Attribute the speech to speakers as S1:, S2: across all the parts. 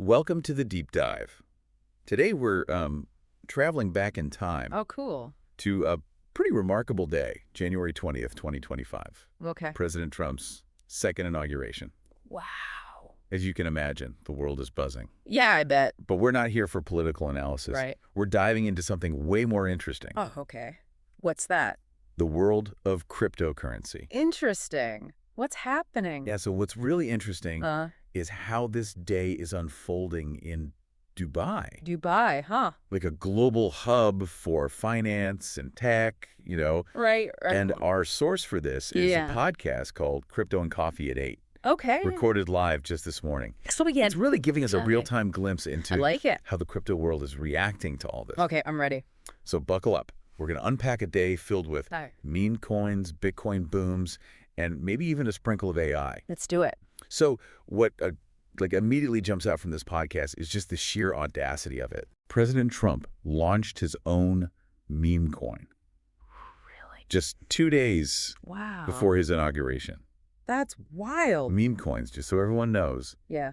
S1: Welcome to the deep dive. Today we're traveling back in time
S2: Oh, cool.
S1: to a pretty remarkable day, January 20th, 2025.
S2: Okay.
S1: President Trump's second inauguration.
S2: Wow.
S1: As you can imagine, the world is buzzing.
S2: Yeah, I bet.
S1: But we're not here for political analysis.
S2: Right.
S1: We're diving into something way more interesting.
S2: Oh, okay. What's that?
S1: The world of cryptocurrency.
S2: Interesting. What's happening?
S1: Yeah, so what's really interesting is how this day is unfolding in Dubai.
S2: Dubai, huh?
S1: Like a global hub for finance and tech,
S2: Right.
S1: And our source for this is
S2: Yeah.
S1: a podcast called Crypto and Coffee at 8,
S2: Okay.
S1: recorded live just this morning.
S2: So we get.
S1: It's really giving us a
S2: Okay.
S1: real-time glimpse
S2: I
S1: into
S2: like it.
S1: how the crypto world is reacting to all this.
S2: Okay, I'm ready.
S1: So buckle up. We're going to unpack a day filled with
S2: All right.
S1: meme coins, Bitcoin booms, and maybe even a sprinkle of AI.
S2: Let's do it.
S1: So what immediately jumps out from this podcast is just the sheer audacity of it. President Trump launched his own meme coin
S2: Really?
S1: just 2 days
S2: Wow.
S1: before his inauguration.
S2: That's wild.
S1: Meme coins, just so everyone knows,
S2: Yeah.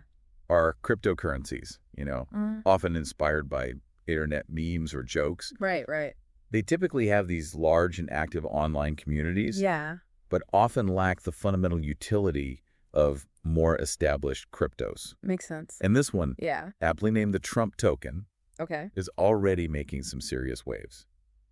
S1: are cryptocurrencies,
S2: Mm.
S1: often inspired by internet memes or jokes.
S2: Right, right.
S1: They typically have these large and active online communities,
S2: Yeah.
S1: but often lack the fundamental utility of more established cryptos.
S2: Makes sense.
S1: And this one,
S2: Yeah.
S1: aptly named the Trump token,
S2: Okay.
S1: is already making some serious waves.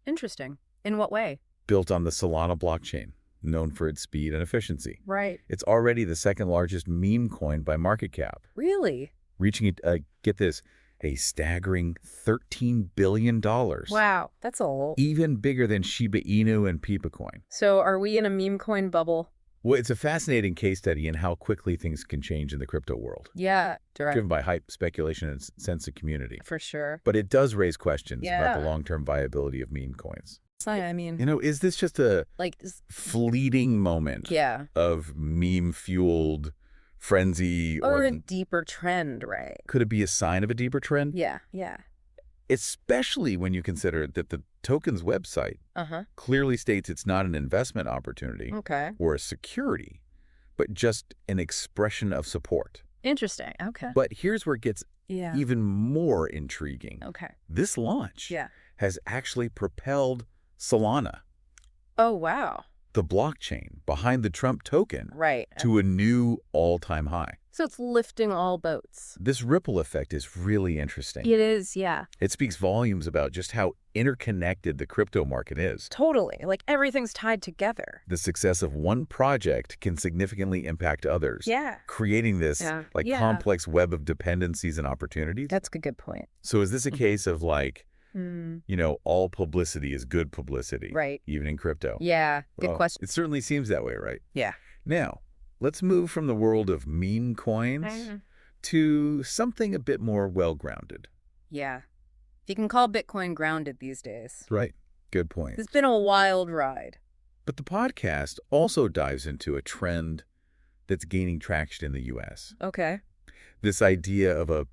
S2: Interesting. In what way?
S1: Built on the Solana blockchain, known for its speed and efficiency.
S2: Right.
S1: It's already the second largest meme coin by market cap,
S2: Really?
S1: reaching, get this, a staggering $13 billion.
S2: Wow. That's a lot.
S1: Even bigger than Shiba Inu and Pemecoin.
S2: So are we in a meme coin bubble?
S1: Well, it's a fascinating case study in how quickly things can change in the crypto world,
S2: Yeah.
S1: driven by hype, speculation, and sense of community.
S2: For sure.
S1: But it does raise questions about the
S2: Yeah.
S1: long-term viability of meme coins.
S2: I mean,
S1: Is this just a
S2: like,
S1: fleeting moment
S2: yeah.
S1: of meme-fueled frenzy?
S2: Or a deeper trend, right?
S1: Could it be a sign of a deeper trend?
S2: Yeah. Yeah.
S1: Especially when you consider that the token's website
S2: Uh-huh.
S1: clearly states it's not an investment opportunity
S2: Okay.
S1: or a security, but just an expression of support.
S2: Interesting. Okay.
S1: But here's where it gets
S2: Yeah.
S1: even more intriguing.
S2: Okay.
S1: This launch
S2: Yeah.
S1: has actually propelled Solana,
S2: Oh, wow.
S1: the blockchain behind the Trump token,
S2: Right.
S1: to a new all-time high.
S2: So it's lifting all boats.
S1: This ripple effect is really interesting.
S2: It is, yeah.
S1: It speaks volumes about just how interconnected the crypto market is.
S2: Totally. Like everything's tied together.
S1: The success of one project can significantly impact others,
S2: Yeah.
S1: creating this
S2: Yeah.
S1: complex web of dependencies and opportunities.
S2: That's a good point.
S1: So is this a case of
S2: Mm.
S1: all publicity is good publicity,
S2: Right.
S1: even in crypto?
S2: Yeah. Good
S1: Well,
S2: question.
S1: It certainly seems that way, right?
S2: Yeah.
S1: Now, let's move from the world of meme coins to something a bit more well-grounded.
S2: Yeah. If you can call Bitcoin grounded these days.
S1: Right. Good point.
S2: It's been a wild ride.
S1: But the podcast also dives into a trend that's gaining traction in the U.S.
S2: Okay.
S1: This idea of a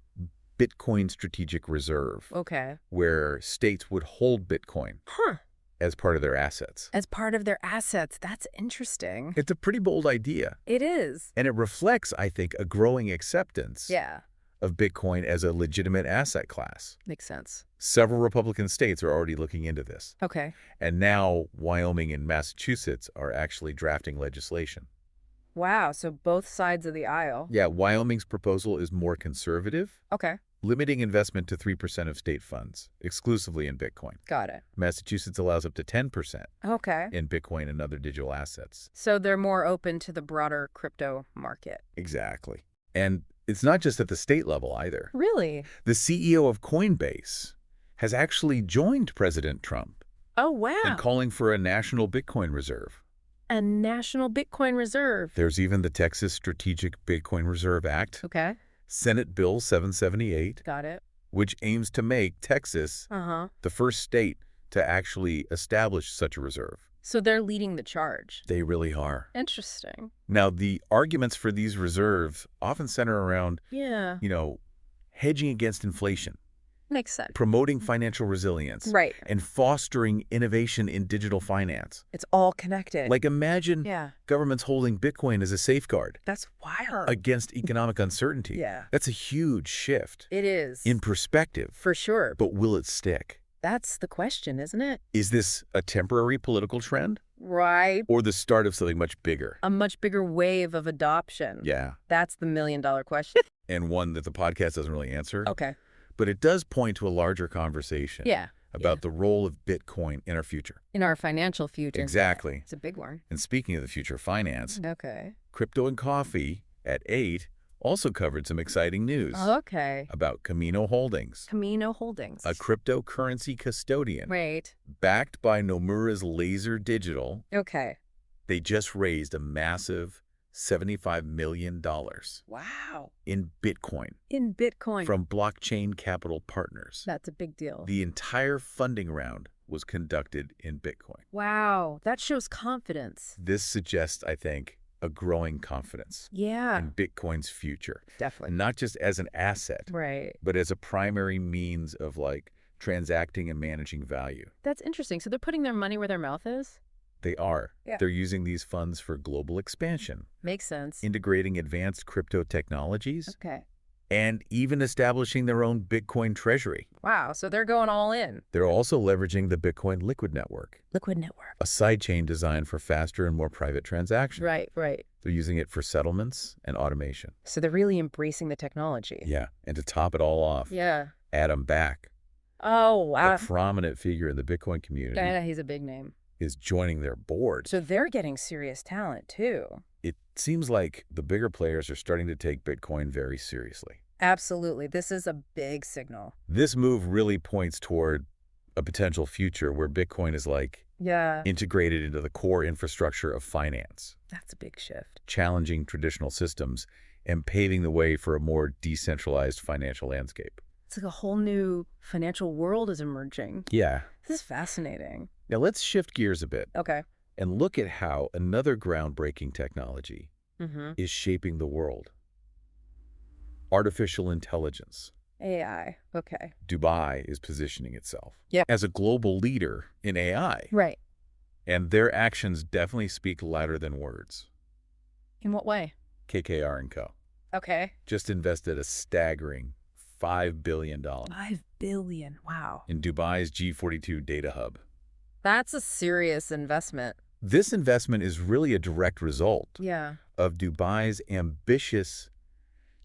S1: Bitcoin strategic reserve,
S2: Okay.
S1: where states would hold Bitcoin
S2: Huh.
S1: as part of their assets.
S2: As part of their assets. That's interesting.
S1: It's a pretty bold idea,
S2: It is.
S1: and it reflects, I think, a growing acceptance
S2: Yeah.
S1: of Bitcoin as a legitimate asset class.
S2: Makes sense.
S1: Several Republican states are already looking into this,
S2: Okay.
S1: and now Wyoming and Massachusetts are actually drafting legislation.
S2: Wow. So both sides of the aisle.
S1: Yeah, Wyoming's proposal is more conservative,
S2: Okay.
S1: limiting investment to 3% of state funds, exclusively in Bitcoin.
S2: Got it.
S1: Massachusetts allows up to 10%
S2: Okay.
S1: in Bitcoin and other digital assets.
S2: So they're more open to the broader crypto market.
S1: Exactly. And it's not just at the state level either.
S2: Really?
S1: The CEO of Coinbase has actually joined President Trump
S2: Oh, wow.
S1: in calling for a national Bitcoin reserve.
S2: A national Bitcoin reserve.
S1: There's even the Texas Strategic Bitcoin Reserve Act,
S2: Okay.
S1: Senate Bill 778,
S2: Got it.
S1: which aims to make Texas
S2: Uh-huh.
S1: the first state to actually establish such a reserve.
S2: So they're leading the charge.
S1: They really are.
S2: Interesting.
S1: Now, the arguments for these reserves often center around,
S2: Yeah.
S1: hedging against inflation
S2: Makes sense.
S1: promoting financial resilience,
S2: Right.
S1: and fostering innovation in digital finance.
S2: It's all connected.
S1: Like imagine
S2: Yeah.
S1: governments holding Bitcoin as a safeguard
S2: That's wild.
S1: against economic uncertainty.
S2: Yeah.
S1: That's a huge shift
S2: It is.
S1: in perspective.
S2: For sure.
S1: But will it stick?
S2: That's the question, isn't it?
S1: Is this a temporary political trend
S2: Right.
S1: or the start of something much bigger?
S2: A much bigger wave of adoption.
S1: Yeah.
S2: That's the million-dollar question.
S1: And one that the podcast doesn't really answer.
S2: Okay.
S1: But it does point to a larger conversation
S2: Yeah.
S1: about the role of Bitcoin in our future.
S2: In our financial future.
S1: Exactly.
S2: It's a big one.
S1: And speaking of the future of finance,
S2: Okay.
S1: Crypto and Coffee at 8 also covered some exciting news
S2: Okay.
S1: about Camino Holdings,
S2: Camino Holdings.
S1: a cryptocurrency custodian
S2: Right.
S1: backed by Nomura's Laser Digital.
S2: Okay.
S1: They just raised a massive $75 million
S2: Wow.
S1: in Bitcoin
S2: In Bitcoin.
S1: from Blockchain Capital Partners.
S2: That's a big deal.
S1: The entire funding round was conducted in Bitcoin.
S2: Wow. That shows confidence.
S1: This suggests, I think, a growing confidence
S2: Yeah.
S1: in Bitcoin's future.
S2: Definitely.
S1: And not just as an asset,
S2: Right.
S1: but as a primary means of transacting and managing value.
S2: That's interesting. So they're putting their money where their mouth is?
S1: They are.
S2: Yeah.
S1: They're using these funds for global expansion,
S2: Makes sense.
S1: integrating advanced crypto technologies,
S2: Okay.
S1: and even establishing their own Bitcoin treasury.
S2: Wow. So they're going all in.
S1: They're also leveraging the Bitcoin Liquid Network,
S2: Liquid network.
S1: a sidechain designed for faster and more private transactions.
S2: Right. Right.
S1: They're using it for settlements and automation.
S2: So they're really embracing the technology.
S1: Yeah, and to top it all off,
S2: Yeah.
S1: Adam Back,
S2: Oh, wow.
S1: a prominent figure in the Bitcoin community,
S2: Yeah, he's a big name.
S1: is joining their board.
S2: So they're getting serious talent, too.
S1: It seems like the bigger players are starting to take Bitcoin very seriously.
S2: Absolutely. This is a big signal.
S1: This move really points toward a potential future where Bitcoin is
S2: Yeah.
S1: integrated into the core infrastructure of finance,
S2: That's a big shift.
S1: challenging traditional systems and paving the way for a more decentralized financial landscape.
S2: It's like a whole new financial world is emerging.
S1: Yeah.
S2: This is fascinating.
S1: Now let's shift gears a bit
S2: Okay.
S1: and look at how another groundbreaking technology
S2: Mm-hmm.
S1: is shaping the world. Artificial intelligence.
S2: AI. Okay.
S1: Dubai is positioning itself
S2: Yep.
S1: as a global leader in AI,
S2: Right.
S1: and their actions definitely speak louder than words.
S2: In what way?
S1: KKR & Co.
S2: Okay.
S1: just invested a staggering $5 billion
S2: $5 billion. Wow.
S1: in Dubai's G42 data hub.
S2: That's a serious investment.
S1: This investment is really a direct result
S2: Yeah.
S1: of Dubai's ambitious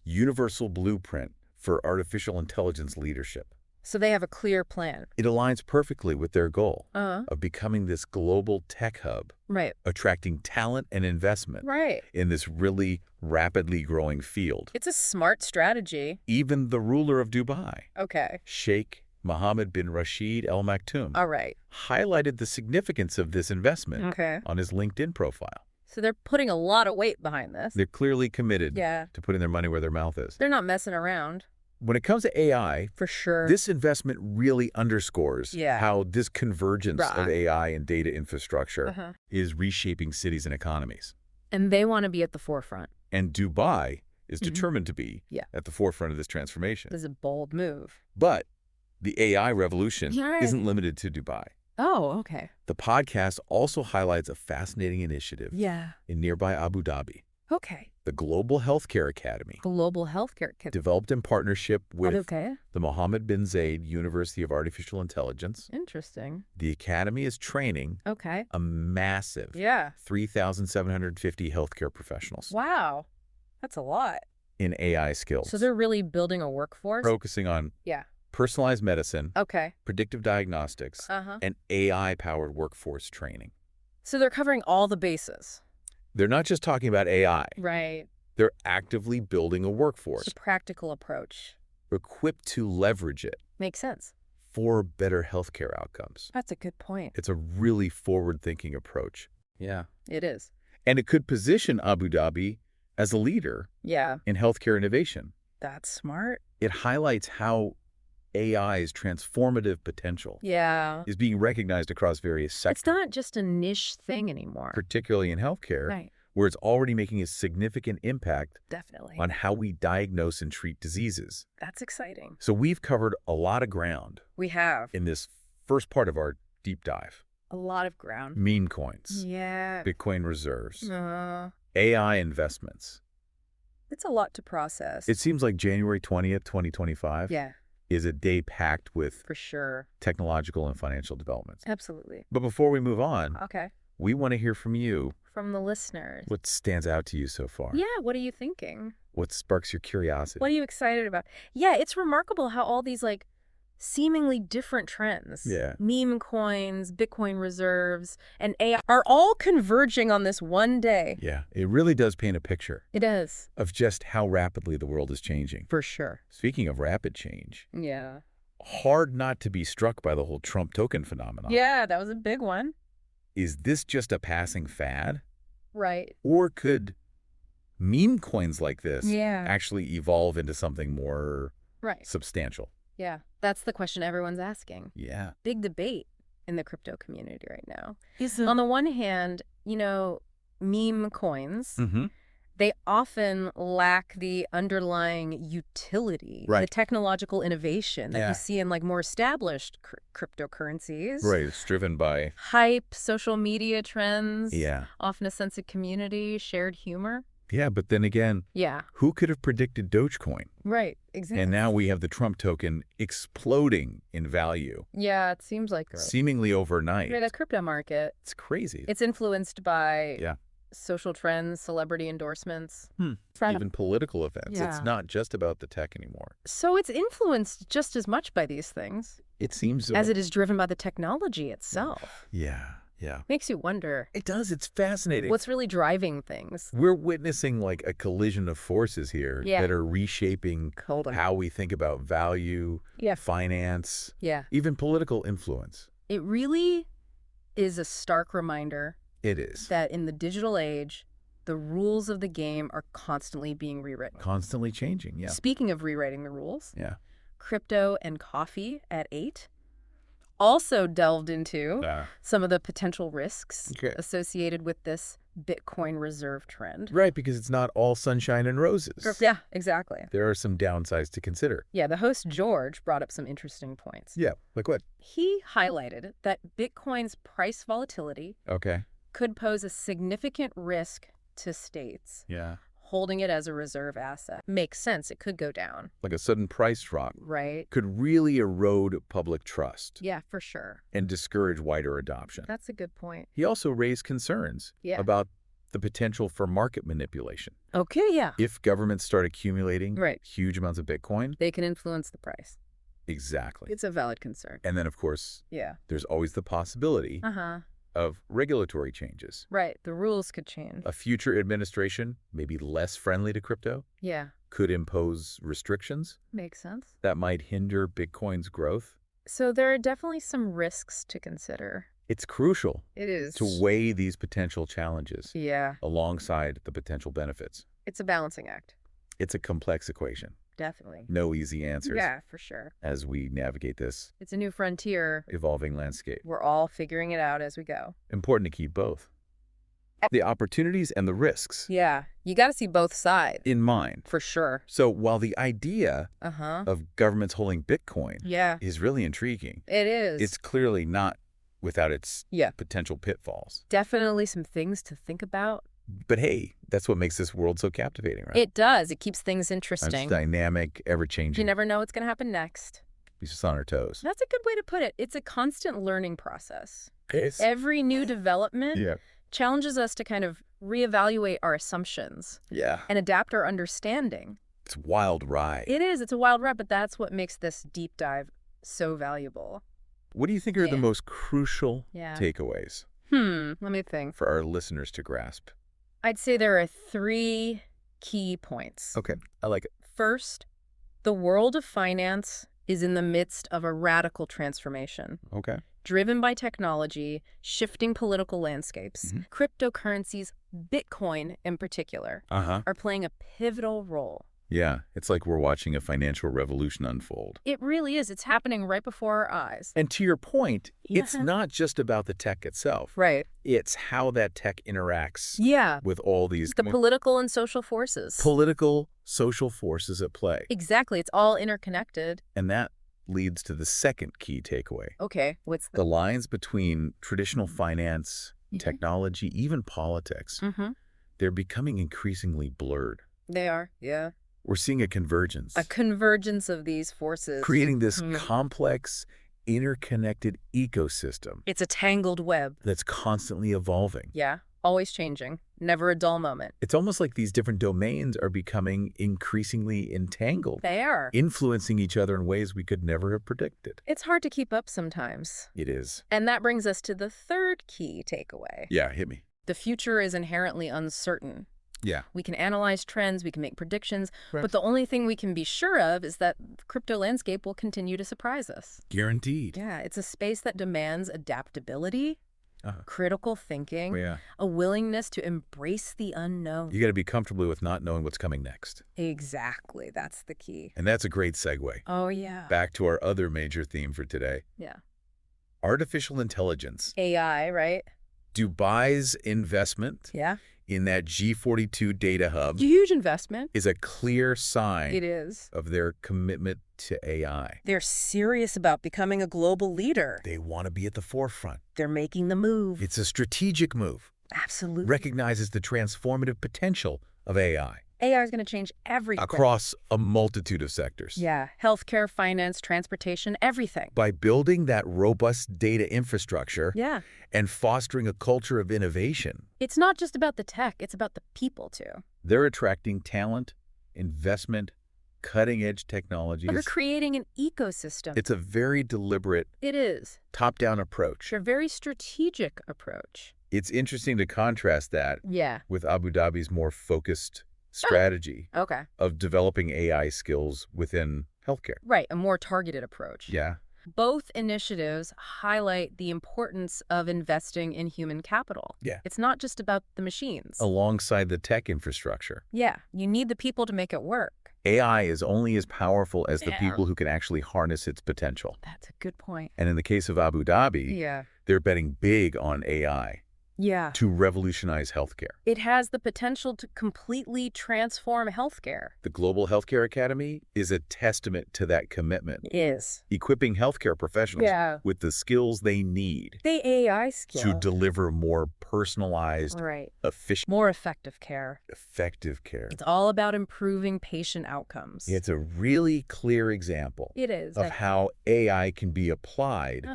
S1: universal blueprint for artificial intelligence leadership.
S2: So they have a clear plan.
S1: It aligns perfectly with their goal
S2: Uh-huh.
S1: of becoming this global tech hub,
S2: Right.
S1: attracting talent and investment
S2: Right.
S1: in this really rapidly growing field.
S2: It's a smart strategy.
S1: Even the ruler of Dubai,
S2: Okay.
S1: Sheikh Mohammed bin Rashid Al Maktoum,
S2: All right.
S1: highlighted the significance of this investment
S2: Okay.
S1: on his LinkedIn profile.
S2: So they're putting a lot of weight behind this.
S1: They're clearly committed
S2: Yeah.
S1: to putting their money where their mouth is.
S2: They're not messing around.
S1: When it comes to AI,
S2: For sure.
S1: this investment really underscores
S2: Yeah.
S1: how this convergence of
S2: Right.
S1: AI and data infrastructure
S2: Uh-huh.
S1: is reshaping cities and economies.
S2: And they want to be at the forefront.
S1: And Dubai is
S2: Mhm.
S1: determined to be
S2: Yeah.
S1: at the forefront of this transformation.
S2: This is a bold move.
S1: But the AI revolution
S2: Right.
S1: isn't limited to Dubai.
S2: Oh, okay.
S1: The podcast also highlights a fascinating initiative
S2: Yeah.
S1: in nearby Abu Dhabi,
S2: Okay.
S1: the Global Healthcare Academy,
S2: Global healthcare kit.
S1: developed in partnership with
S2: Okay.
S1: the Mohammed bin Zayed University of Artificial Intelligence.
S2: Interesting.
S1: The academy is training
S2: Okay.
S1: a massive
S2: Yeah.
S1: 3,750 healthcare professionals
S2: Wow. That's a lot.
S1: in AI skills,
S2: So they're really building a workforce?
S1: focusing on
S2: Yeah.
S1: personalized medicine,
S2: Okay.
S1: predictive diagnostics,
S2: Uh-huh.
S1: and AI-powered workforce training.
S2: So they're covering all the bases.
S1: They're not just talking about AI.
S2: Right.
S1: They're actively building a workforce
S2: It's a practical approach.
S1: equipped to leverage it
S2: Makes sense.
S1: for better healthcare outcomes.
S2: That's a good point.
S1: It's a really forward-thinking approach. Yeah.
S2: It is.
S1: And it could position Abu Dhabi as a leader
S2: Yeah.
S1: in healthcare innovation.
S2: That's smart.
S1: It highlights how AI's transformative potential
S2: Yeah.
S1: is being recognized across various
S2: It's
S1: sectors,
S2: not just a niche thing anymore.
S1: particularly in healthcare,
S2: Right.
S1: where it's already making a significant impact
S2: Definitely.
S1: on how we diagnose and treat diseases.
S2: That's exciting.
S1: So we've covered a lot of ground
S2: We have
S1: in this first part of our deep dive.
S2: a lot of ground.
S1: Meme coins,
S2: Yeah.
S1: Bitcoin reserves,
S2: Uh,
S1: AI investments.
S2: it's a lot to process.
S1: It seems like January 20th, 2025
S2: yeah,
S1: is a day packed with
S2: for sure.
S1: technological and financial developments.
S2: Absolutely.
S1: But before we move on,
S2: Okay.
S1: we want to hear from you.
S2: From the listeners.
S1: What stands out to you so far?
S2: Yeah, what are you thinking?
S1: What sparks your curiosity?
S2: What are you excited about? Yeah, it's remarkable how all these seemingly different trends, meme coins, Bitcoin reserves, and AI are all converging on this one day.
S1: Yeah, it really does paint a picture.
S2: It does.
S1: Of just how rapidly the world is changing.
S2: For sure.
S1: Speaking of rapid change.
S2: Yeah.
S1: Hard not to be struck by the whole Trump token phenomenon.
S2: Yeah, that was a big one.
S1: Is this just a passing fad?
S2: Right.
S1: Or could meme coins like this
S2: Yeah.
S1: actually evolve into something more substantial?
S2: Yeah, that's the question everyone's asking.
S1: Yeah.
S2: Big debate in the crypto community right now. On the one hand, meme coins, they often lack the underlying utility, the technological innovation that you see in more established cryptocurrencies.
S1: Right, it's driven by
S2: hype, social media trends,
S1: Yeah.
S2: often a sense of community, shared humor.
S1: Yeah, but then again,
S2: Yeah.
S1: who could have predicted Dogecoin?
S2: Right, exactly.
S1: And now we have the Trump token exploding in value.
S2: Yeah, it seems like
S1: seemingly overnight.
S2: the crypto market.
S1: It's crazy.
S2: It's influenced by social trends, celebrity endorsements.
S1: Even political events.
S2: Yeah.
S1: It's not just about the tech anymore.
S2: So it's influenced just as much by these things
S1: It seems so.
S2: as it is driven by the technology itself.
S1: Yeah, yeah.
S2: Makes you wonder.
S1: It does. It's fascinating.
S2: What's really driving things?
S1: We're witnessing a collision of forces here that are reshaping how we think about value, finance, even political influence.
S2: It really is a stark reminder.
S1: It is.
S2: That in the digital age, the rules of the game are constantly being rewritten.
S1: Constantly changing, yeah.
S2: Speaking of rewriting the rules,
S1: yeah.
S2: Crypto and Coffee at 8 also delved into some of the potential risks associated with this Bitcoin reserve trend.
S1: Right, because it's not all sunshine and roses.
S2: Yeah, exactly.
S1: There are some downsides to consider.
S2: Yeah, the host, George, brought up some interesting points.
S1: Yeah, like what?
S2: He highlighted that Bitcoin's price volatility could pose a significant risk to states.
S1: Yeah.
S2: Holding it as a reserve asset. Makes sense. It could go down.
S1: Like a sudden price drop.
S2: Right.
S1: Could really erode public trust.
S2: Yeah, for sure.
S1: And discourage wider adoption.
S2: That's a good point.
S1: He also raised concerns about the potential for market manipulation.
S2: Okay, yeah.
S1: If governments start accumulating huge amounts of Bitcoin,
S2: they can influence the price.
S1: Exactly.
S2: It's a valid concern.
S1: And then, of course, there's always the possibility of regulatory changes.
S2: Right. The rules could change.
S1: A future administration, maybe less friendly to crypto, could impose restrictions.
S2: Makes sense.
S1: That might hinder Bitcoin's growth.
S2: So there are definitely some risks to consider.
S1: It's crucial.
S2: It is.
S1: To weigh these potential challenges.
S2: Yeah.
S1: Alongside the potential benefits.
S2: It's a balancing act.
S1: It's a complex equation.
S2: Definitely.
S1: No easy answers.
S2: Yeah, for sure.
S1: As we navigate this.
S2: It's a new frontier.
S1: Evolving landscape.
S2: We're all figuring it out as we go.
S1: Important to keep both. The opportunities and the risks.
S2: Yeah. You got to see both sides.
S1: In mind.
S2: For sure.
S1: So while the idea of governments holding Bitcoin is really intriguing.
S2: It is.
S1: It's clearly not without its potential pitfalls.
S2: Definitely some things to think about.
S1: But hey, that's what makes this world so captivating, right?
S2: It does. It keeps things interesting.
S1: It's dynamic, ever-changing.
S2: You never know what's going to happen next.
S1: Keeps us on our toes.
S2: That's a good way to put it. It's a constant learning process.
S1: Yes.
S2: Every new development challenges us to kind of reevaluate our assumptions. And adapt our understanding.
S1: It's a wild ride.
S2: It is. It's a wild ride, but that's what makes this deep dive so valuable.
S1: What do you think are the most crucial takeaways?
S2: Let me think.
S1: For our listeners to grasp.
S2: I'd say there are 3 key points.
S1: Okay, I like it.
S2: First, the world of finance is in the midst of a radical transformation.
S1: Okay.
S2: Driven by technology, shifting political landscapes, cryptocurrencies, Bitcoin in particular, are playing a pivotal role.
S1: Yeah, it's like we're watching a financial revolution unfold.
S2: It really is. It's happening right before our eyes.
S1: And to your point, it's not just about the tech itself.
S2: Right.
S1: It's how that tech interacts with all these...
S2: The political and social forces.
S1: Political, social forces at play.
S2: Exactly. It's all interconnected.
S1: And that leads to the second key takeaway.
S2: Okay, what's
S1: the lines between traditional finance, technology, even politics, they're becoming increasingly blurred.
S2: They are, yeah.
S1: We're seeing a convergence.
S2: A convergence of these forces.
S1: Creating this complex, interconnected ecosystem.
S2: It's a tangled web.
S1: That's constantly evolving.
S2: Yeah, always changing. Never a dull moment.
S1: It's almost like these different domains are becoming increasingly entangled.
S2: They are.
S1: Influencing each other in ways we could never have predicted.
S2: It's hard to keep up sometimes.
S1: It is.
S2: And that brings us to the third key takeaway.
S1: Yeah, hit me.
S2: The future is inherently uncertain.
S1: Yeah.
S2: We can analyze trends, we can make predictions, but the only thing we can be sure of is that the crypto landscape will continue to surprise us.
S1: Guaranteed.
S2: Yeah, it's a space that demands adaptability, critical thinking, a willingness to embrace the unknown.
S1: You got to be comfortable with not knowing what's coming next.
S2: Exactly. That's the key.
S1: And that's a great segue.
S2: Oh, yeah.
S1: Back to our other major theme for today.
S2: Yeah.
S1: Artificial intelligence.
S2: AI, right?
S1: Dubai's investment in that G42 data hub
S2: huge investment
S1: is a clear sign
S2: it is
S1: of their commitment to AI.
S2: They're serious about becoming a global leader.
S1: They want to be at the forefront.
S2: They're making the move.
S1: It's a strategic move.
S2: Absolutely.
S1: Recognizes the transformative potential of AI.
S2: AI is going to change everything.
S1: Across a multitude of sectors.
S2: Yeah. Healthcare, finance, transportation, everything.
S1: By building that robust data infrastructure and fostering a culture of innovation.
S2: It's not just about the tech, it's about the people too.
S1: They're attracting talent, investment, cutting-edge technologies.
S2: They're creating an ecosystem.
S1: It's a very deliberate top-down approach.
S2: A very strategic approach.
S1: It's interesting to contrast that with Abu Dhabi's more focused strategy of developing AI skills within healthcare.
S2: Right, a more targeted approach.
S1: Yeah.
S2: Both initiatives highlight the importance of investing in human capital.
S1: Yeah.
S2: It's not just about the machines.
S1: Alongside the tech infrastructure.
S2: Yeah, you need the people to make it work.
S1: AI is only as powerful as the people who can actually harness its potential.
S2: That's a good point.
S1: And in the case of Abu Dhabi, they're betting big on AI. To revolutionize healthcare.
S2: It has the potential to completely transform healthcare.
S1: The Global Healthcare Academy is a testament to that commitment.
S2: It is.
S1: Equipping healthcare professionals with the skills they need.
S2: The AI skills.
S1: To deliver more personalized, efficient,
S2: more effective care.
S1: Effective care.
S2: It's all about improving patient outcomes.
S1: It's a really clear example.
S2: It is.
S1: Of how AI can be applied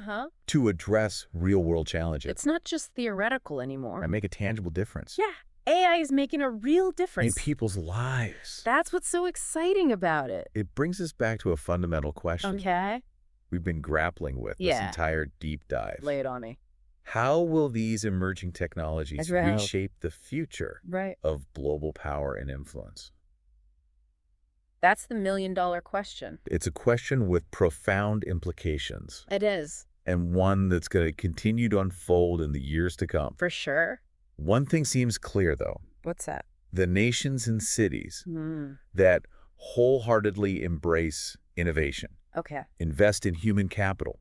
S1: to address real-world challenges.
S2: It's not just theoretical anymore.
S1: And make a tangible difference.
S2: Yeah, AI is making a real difference.
S1: In people's lives.
S2: That's what's so exciting about it.
S1: It brings us back to a fundamental question. We've been grappling with this entire deep dive.
S2: Lay it on me.
S1: How will these emerging technologies reshape the future of global power and influence?
S2: That's the million-dollar question.
S1: It's a question with profound implications.
S2: It is.
S1: And one that's going to continue to unfold in the years to come.
S2: For sure.
S1: One thing seems clear, though.
S2: What's that?
S1: The nations and cities that wholeheartedly embrace innovation, invest in human capital,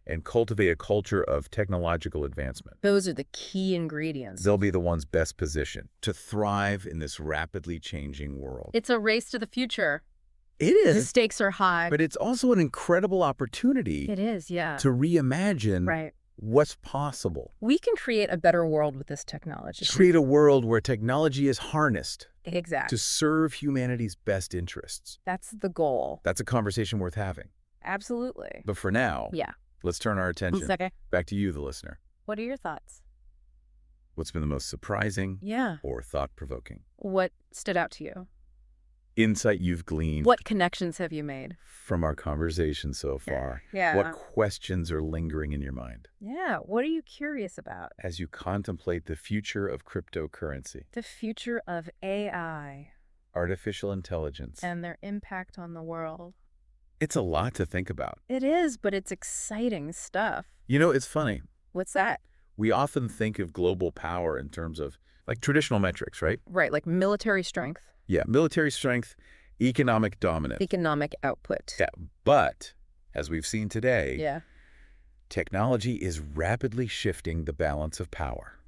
S1: and cultivate a culture of technological advancement.
S2: Those are the key ingredients.
S1: They'll be the ones best positioned to thrive in this rapidly changing world.
S2: It's a race to the future.
S1: It is.
S2: The stakes are high.
S1: But it's also an incredible opportunity.
S2: It is, yeah.
S1: To reimagine what's possible.
S2: We can create a better world with this technology.
S1: Create a world where technology is harnessed.
S2: Exactly.
S1: To serve humanity's best interests.
S2: That's the goal.
S1: That's a conversation worth having.
S2: Absolutely.
S1: But for now, let's turn our attention back to you, the listener.
S2: What are your thoughts?
S1: What's been the most surprising or thought-provoking?
S2: What stood out to you?
S1: Insight you've gleaned.
S2: What connections have you made?
S1: From our conversation so far. What questions are lingering in your mind?
S2: Yeah, what are you curious about?
S1: As you contemplate the future of cryptocurrency.
S2: The future of AI.
S1: Artificial intelligence.
S2: And their impact on the world.
S1: It's a lot to think about.
S2: It is, but it's exciting stuff.
S1: You know, it's funny.
S2: What's that?
S1: We often think of global power in terms of, like, traditional metrics, right?
S2: Right, like military strength.
S1: Yeah, military strength Economic dominance.
S2: Economic output.
S1: Yeah, but as we've seen today,
S2: Yeah.
S1: technology is rapidly shifting the balance of power.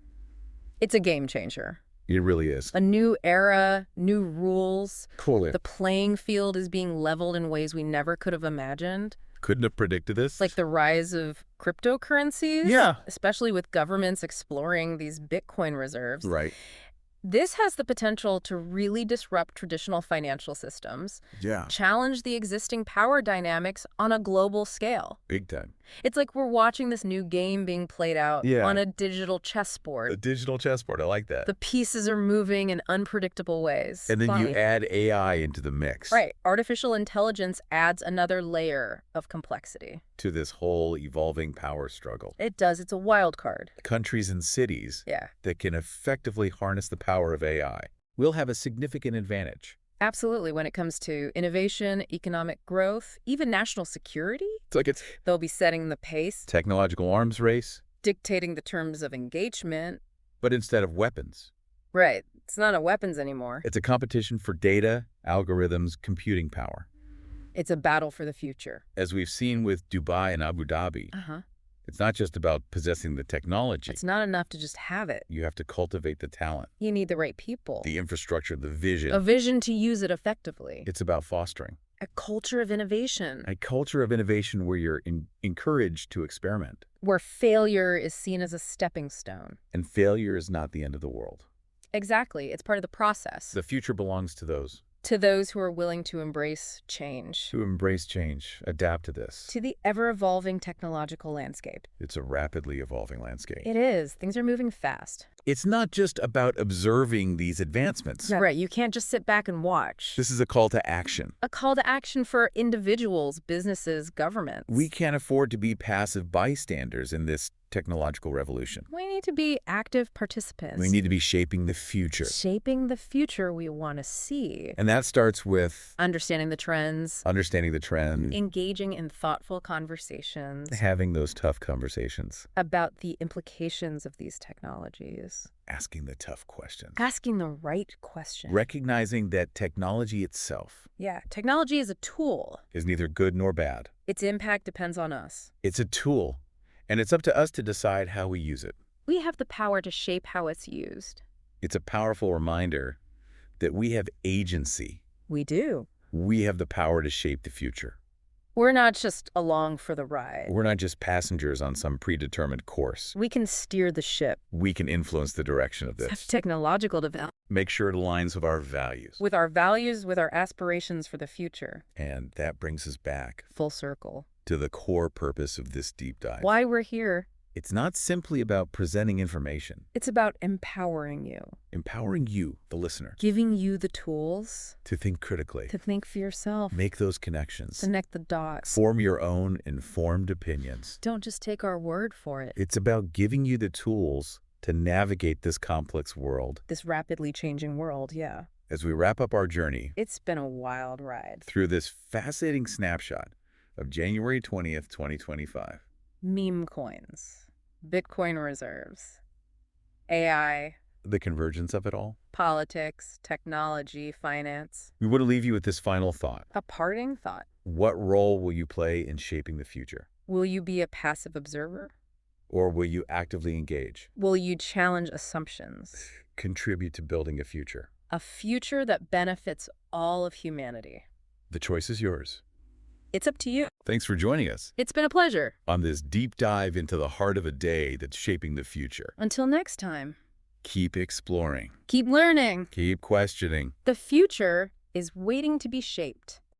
S2: It's a game changer.
S1: It really is.
S2: A new era, new rules.
S1: Cool.
S2: The playing field is being leveled in ways we never could have imagined.
S1: Couldn't have predicted this.
S2: Like the rise of cryptocurrencies.
S1: Yeah.
S2: Especially with governments exploring these Bitcoin reserves.
S1: Right.
S2: This has the potential to really disrupt traditional financial systems.
S1: Yeah.
S2: Challenge the existing power dynamics on a global scale.
S1: Big time.
S2: It's like we're watching this new game being played out on a digital chessboard.
S1: A digital chessboard. I like that.
S2: The pieces are moving in unpredictable ways.
S1: And then you add AI into the mix.
S2: Right. Artificial intelligence adds another layer of complexity
S1: to this whole evolving power struggle.
S2: It does. It's a wild card.
S1: Countries and cities that can effectively harness the power of AI will have a significant advantage.
S2: Absolutely. When it comes to innovation, economic growth, even national security, they'll be setting the pace.
S1: Technological arms race.
S2: Dictating the terms of engagement.
S1: But instead of weapons.
S2: Right. It's not a weapons anymore.
S1: It's a competition for data, algorithms, computing power.
S2: It's a battle for the future.
S1: As we've seen with Dubai and Abu Dhabi, it's not just about possessing the technology.
S2: It's not enough to just have it.
S1: You have to cultivate the talent.
S2: You need the right people.
S1: The infrastructure, the vision.
S2: A vision to use it effectively.
S1: It's about fostering
S2: a culture of innovation.
S1: A culture of innovation where you're encouraged to experiment.
S2: Where failure is seen as a stepping stone.
S1: And failure is not the end of the world.
S2: Exactly. It's part of the process.
S1: The future belongs to those.
S2: To those who are willing to embrace change.
S1: To embrace change, adapt to this.
S2: To the ever-evolving technological landscape.
S1: It's a rapidly evolving landscape.
S2: It is. Things are moving fast.
S1: It's not just about observing these advancements.
S2: Right. You can't just sit back and watch.
S1: This is a call to action.
S2: A call to action for individuals, businesses, governments.
S1: We can't afford to be passive bystanders in this technological revolution.
S2: We need to be active participants.
S1: We need to be shaping the future.
S2: Shaping the future we want to see.
S1: And that starts with
S2: understanding the trends.
S1: Understanding the trend.
S2: Engaging in thoughtful conversations.
S1: Having those tough conversations.
S2: About the implications of these technologies.
S1: Asking the tough questions.
S2: Asking the right question.
S1: Recognizing that technology itself.
S2: Yeah, technology is a tool.
S1: Is neither good nor bad.
S2: Its impact depends on us.
S1: It's a tool. And it's up to us to decide how we use it.
S2: We have the power to shape how it's used.
S1: It's a powerful reminder that we have agency.
S2: We do.
S1: We have the power to shape the future.
S2: We're not just along for the ride.
S1: We're not just passengers on some predetermined course.
S2: We can steer the ship.
S1: We can influence the direction of this.
S2: Technological development.
S1: Make sure it aligns with our values.
S2: With our values, with our aspirations for the future.
S1: And that brings us back.
S2: Full circle.
S1: To the core purpose of this deep dive.
S2: Why we're here.
S1: It's not simply about presenting information.
S2: It's about empowering you.
S1: Empowering you, the listener.
S2: Giving you the tools.
S1: To think critically.
S2: To think for yourself.
S1: Make those connections.
S2: Connect the dots.
S1: Form your own informed opinions.
S2: Don't just take our word for it.
S1: It's about giving you the tools to navigate this complex world.
S2: This rapidly changing world, yeah.
S1: As we wrap up our journey.
S2: It's been a wild ride.
S1: Through this fascinating snapshot of January 20th, 2025.
S2: Memecoins, Bitcoin reserves, AI,
S1: the convergence of it all,
S2: politics, technology, finance.
S1: We want to leave you with this final thought.
S2: A parting thought.
S1: What role will you play in shaping the future?
S2: Will you be a passive observer?
S1: Or will you actively engage?
S2: Will you challenge assumptions?
S1: Contribute to building a future.
S2: A future that benefits all of humanity.
S1: The choice is yours.
S2: It's up to you.
S1: Thanks for joining us.
S2: It's been a pleasure.
S1: On this deep dive into the heart of a day that's shaping the future.
S2: Until next time.
S1: Keep exploring.
S2: Keep learning.
S1: Keep questioning.
S2: The future is waiting to be shaped.